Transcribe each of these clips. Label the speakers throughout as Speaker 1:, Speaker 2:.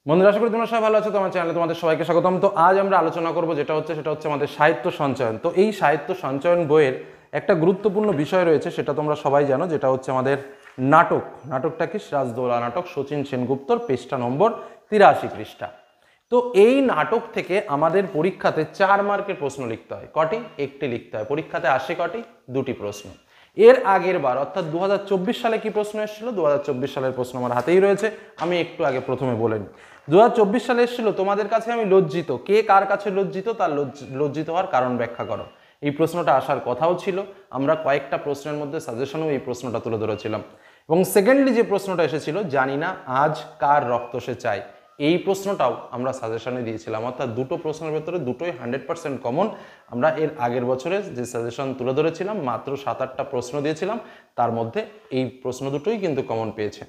Speaker 1: বন্ধুরা, আশা করি তোমরা সবাই ভালো আছো। তোমার চ্যানেলে তোমাদের সবাইকে স্বাগতম। তো আজ আমরা আলোচনা করব সেটা হচ্ছে আমাদের সাহিত্য সঞ্চয়ন। তো এই সাহিত্য সঞ্চয়ন বইয়ের একটা গুরুত্বপূর্ণ বিষয় রয়েছে, সেটা তোমরা সবাই জানো, যেটা হচ্ছে আমাদের নাটক। নাটকটা কি? সিরাজদৌল্লা নাটক, শচীন সেনগুপ্তর, পৃষ্ঠা নম্বর 83 পৃষ্ঠা। তো এই নাটক থেকে আমাদের পরীক্ষাতে 4 মার্কের প্রশ্ন লিখতে হয়। কটি? একটি লিখতে হয়। পরীক্ষাতে আসে কটি? দুটি প্রশ্ন। এর আগের বার অর্থাৎ 2024 সালে কি প্রশ্ন এসেছিল? 2024 সালের প্রশ্ন আমার হাতেই রয়েছে, আমি একটু আগে প্রথমে বলে নিই। 2024 সালে এসেছিল, তোমাদের কাছে আমি লজ্জিত। কে কার কাছে লজ্জিত? তার লজ্জিত হওয়ার কারণ ব্যাখ্যা করো। এই প্রশ্নটা আসার কথাও ছিল। আমরা কয়েকটা প্রশ্নের মধ্যে সাজেশনেও এই প্রশ্নটা তুলে ধরেছিলাম। এবং সেকেন্ডলি যে প্রশ্নটা এসেছিল, জানি না আজ কার রক্ত সে চায়, এই প্রশ্নটাও আমরা সাজেশনে দিয়েছিলাম। অর্থাৎ দুটো প্রশ্নের ভেতরে দুটোই 100% কমন। আমরা এর আগের বছরে যে সাজেশন তুলে ধরেছিলাম, মাত্র 7-8টা প্রশ্ন দিয়েছিলাম, তার মধ্যে এই প্রশ্ন দুটোই কিন্তু কমন পেয়েছে।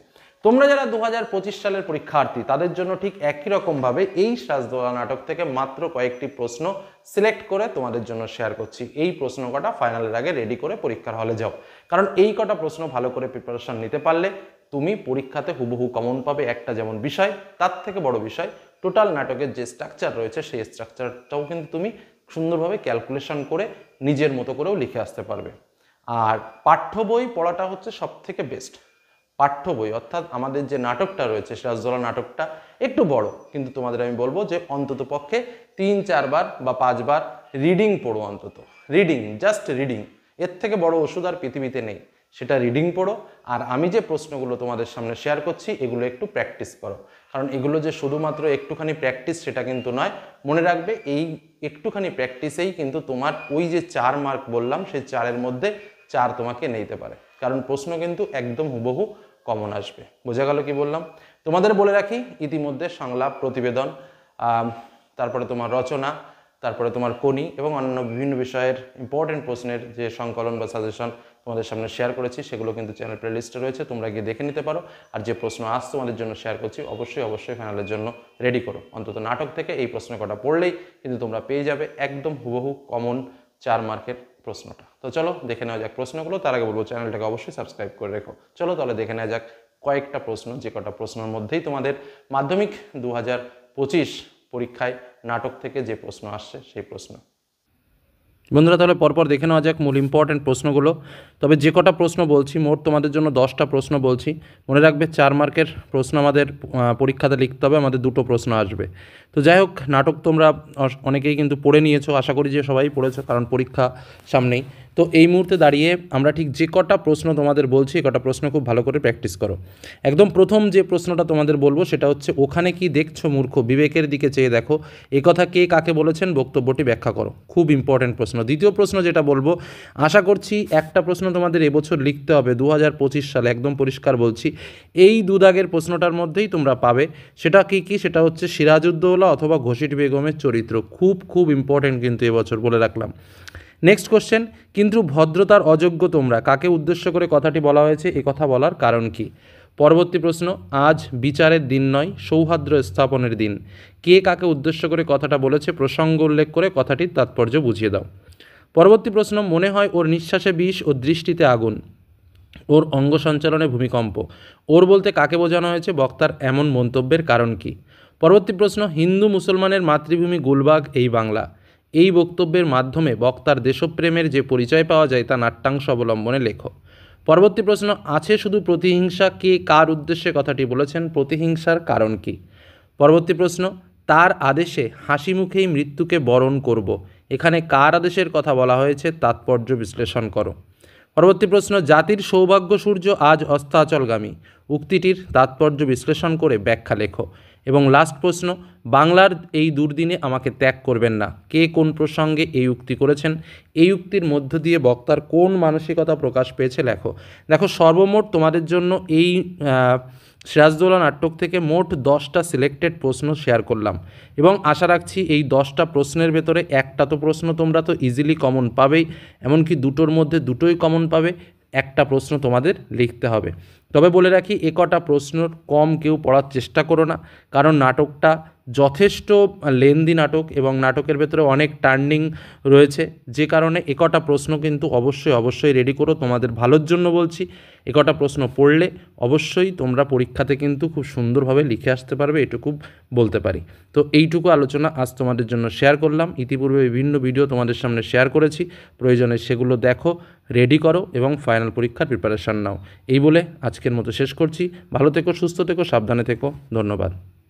Speaker 1: তোমরা যারা 2025 সালের পরীক্ষার্থী, তাদের জন্য ঠিক একই রকমভাবে এই সিরাজদৌল্লা নাটক থেকে মাত্র কয়েকটি প্রশ্ন সিলেক্ট করে তোমাদের জন্য শেয়ার করছি। এই প্রশ্ন কটা ফাইনালের আগে রেডি করে পরীক্ষার হলে যাও, কারণ এই কটা প্রশ্ন ভালো করে প্রিপারেশন নিতে পারলে তুমি পরীক্ষাতে হুবহু কমন পাবে। একটা যেমন বিষয়, তার থেকে বড় বিষয় টোটাল নাটকের যে স্ট্রাকচার রয়েছে, সেই স্ট্রাকচারটাও কিন্তু তুমি সুন্দরভাবে ক্যালকুলেশন করে নিজের মতো করেও লিখে আসতে পারবে। আর পাঠ্য বই পড়াটা হচ্ছে সব থেকে বেস্ট। পাঠ্য বই অর্থাৎ আমাদের যে নাটকটা রয়েছে, সিরাজদৌল্লা নাটকটা একটু বড়, কিন্তু তোমাদের আমি বলবো যে অন্তত পক্ষে 3-4 বার বা 5 বার রিডিং পড়ো। অন্তত রিডিং, জাস্ট রিডিং, এর থেকে বড় ওষুধ আর পৃথিবীতে নেই। সেটা রিডিং পড়ো। আর আমি যে প্রশ্নগুলো তোমাদের সামনে শেয়ার করছি, এগুলো একটু প্র্যাকটিস করো, কারণ এগুলো যে শুধুমাত্র একটুখানি প্র্যাকটিস সেটা কিন্তু নয়। মনে রাখবে, এই একটুখানি প্র্যাকটিসেই কিন্তু তোমার ওই যে 4 মার্ক বললাম, সেই 4-এর মধ্যে 4 তোমাকে নিতে পারে, কারণ প্রশ্ন কিন্তু একদম হুবহু কমন আসবে। বোঝা গেল কি বললাম? তোমাদের বলে রাখি, ইতিমধ্যে সংলাপ, প্রতিবেদন, তারপরে তোমার রচনা, তারপরে তোমার কোনি এবং অন্যান্য বিভিন্ন বিষয়ের ইম্পর্টেন্ট প্রশ্নের যে সংকলন বা সাজেশন তোমাদের সামনে শেয়ার করেছি, সেগুলো কিন্তু চ্যানেল প্লেলিস্টে রয়েছে, তোমরা গিয়ে দেখে নিতে পারো। আর যে প্রশ্ন আজ তোমাদের জন্য শেয়ার করছি, অবশ্যই ফাইনালের জন্য রেডি করো। অন্তত নাটক থেকে এই প্রশ্ন কটা পড়লেই কিন্তু তোমরা পেয়ে যাবে একদম হুবহু কমন 4 মার্কের প্রশ্নটা। তো চলো দেখে নেওয়া যাক প্রশ্নগুলো। তার আগে বলবো, চ্যানেলটাকে অবশ্যই সাবস্ক্রাইব করে রেখো। চলো তাহলে দেখে নেওয়া যাক কয়েকটা প্রশ্ন, যে কটা প্রশ্নের মধ্যেই তোমাদের মাধ্যমিক 2025 পরীক্ষায় নাটক থেকে যে প্রশ্ন আসছে সেই প্রশ্ন। বন্ধুরা, তাহলে পরপর দেখে নেওয়া যাক মূল ইম্পর্টেন্ট প্রশ্নগুলো। তবে যে কটা প্রশ্ন বলছি, মোট তোমাদের জন্য 10টা প্রশ্ন বলছি। মনে রাখবে, 4 মার্কের প্রশ্ন আমাদের পরীক্ষাতে লিখতে হবে, আমাদের দুটো প্রশ্ন আসবে। তো যাই হোক, নাটক তোমরা অনেকেই কিন্তু পড়ে নিয়েছো, আশা করি যে সবাই পড়েছো, কারণ পরীক্ষা সামনেই। তো এই মুহূর্তে দাঁড়িয়ে আমরা ঠিক যে কটা প্রশ্ন তোমাদের বলছি, কটা প্রশ্ন খুব ভালো করে প্র্যাকটিস করো। একদম প্রথম যে প্রশ্নটা তোমাদের বলবো, সেটা হচ্ছে, ওখানে কি দেখছো মূর্খ, বিবেকের দিকে চেয়ে দেখো, একথা কে কাকে বলেছেন, বক্তব্যটি ব্যাখ্যা করো। খুব ইম্পর্টেন্ট প্রশ্ন। দ্বিতীয় প্রশ্ন যেটা বলবো, আশা করছি একটা প্রশ্ন তোমাদের এবছর লিখতে হবে 2025 সালে, একদম পরিষ্কার বলছি। এই দুদাগের প্রশ্নটার মধ্যেই তোমরা পাবে। সেটা কি? সেটা হচ্ছে সিরাজউদ্দৌলা অথবা ঘসিট বেগমের চরিত্র। খুব ইম্পর্টেন্ট কিন্তু এবছর, বলে রাখলাম। নেক্সট কোশ্চেন, কিন্তু ভদ্রতার অযোগ্য তোমরা, কাকে উদ্দেশ্য করে কথাটি বলা হয়েছে, এ কথা বলার কারণ কি? পরবর্তী প্রশ্ন, আজ বিচারের দিন নয়, সৌহার্দ্য স্থাপনের দিন। কে কাকে উদ্দেশ্য করে কথাটা বলেছে, প্রসঙ্গ উল্লেখ করে কথাটির তাৎপর্য বুঝিয়ে দাও। পরবর্তী প্রশ্ন, মনে হয় ওর নিঃশ্বাসে বিষ, ওর দৃষ্টিতে আগুন, ওর অঙ্গ সঞ্চালনে ভূমিকম্প। ওর বলতে কাকে বোঝানো হয়েছে, বক্তার এমন মন্তব্যের কারণ কি? পরবর্তী প্রশ্ন, হিন্দু মুসলমানের মাতৃভূমি গুলবাগ এই বাংলা। এই বক্তব্যের মাধ্যমে বক্তার দেশপ্রেমের যে পরিচয় পাওয়া যায়, তা নাট্যাংশ অবলম্বনে লেখো। পরবর্তী প্রশ্ন, আছে শুধু প্রতিহিংসা, কে কার উদ্দেশ্যে কথাটি বলেছেন, প্রতিহিংসার কারণ কি? পরবর্তী প্রশ্ন, তার আদেশে হাসি মুখেই মৃত্যুকে বরণ করব। এখানে কার আদেশের কথা বলা হয়েছে, তাৎপর্য বিশ্লেষণ করো। পরবর্তী প্রশ্ন, জাতির সৌভাগ্য সূর্য আজ অস্তাচলগামী। উক্তিটির তাৎপর্য বিশ্লেষণ করে ব্যাখ্যা লেখো। এবং লাস্ট প্রশ্ন, বাংলার এই দুর্দিনে আমাকে ত্যাগ করবেন না। কে কোন প্রসঙ্গে এই উক্তি করেছেন, এই উক্তির মধ্য দিয়ে বক্তার কোন মানসিকতা প্রকাশ পেয়েছে লেখো। দেখো, সর্বমোট তোমাদের জন্য এই সিরাজদৌল্লা নাটক থেকে মোট 10টা সিলেক্টেড প্রশ্ন শেয়ার করলাম, এবং আশা রাখছি এই 10টা প্রশ্নের ভেতরে একটা তো প্রশ্ন তোমরা তো ইজিলি কমন পাবেই, এমনকি দুটোর মধ্যে দুটোই কমন পাবে। একটা প্রশ্ন তোমাদের লিখতে হবে। তবে বলে রাখি, এ কটা প্রশ্ন কম কেউ পড়ার চেষ্টা করো না, কারণ নাটকটা যথেষ্ট লেন্দি নাটক এবং নাটকের ভেতরে অনেক টার্নিং রয়েছে, যে কারণে এ কটা প্রশ্ন কিন্তু অবশ্যই রেডি করো। তোমাদের ভালোর জন্য বলছি, এ কটা প্রশ্ন পড়লে অবশ্যই তোমরা পরীক্ষাতে কিন্তু খুব সুন্দরভাবে লিখে আসতে পারবে, এটুকু বলতে পারি। তো এইটুকু আলোচনা আজ তোমাদের জন্য শেয়ার করলাম। ইতিপূর্বে বিভিন্ন ভিডিও তোমাদের সামনে শেয়ার করেছি, প্রয়োজনে সেগুলো দেখো, রেডি করো এবং ফাইনাল পরীক্ষার প্রিপারেশান নাও। এই বলে আজকের মতো শেষ করছি। ভালো থেকো, সুস্থ থেকো, সাবধানে থেকো। ধন্যবাদ।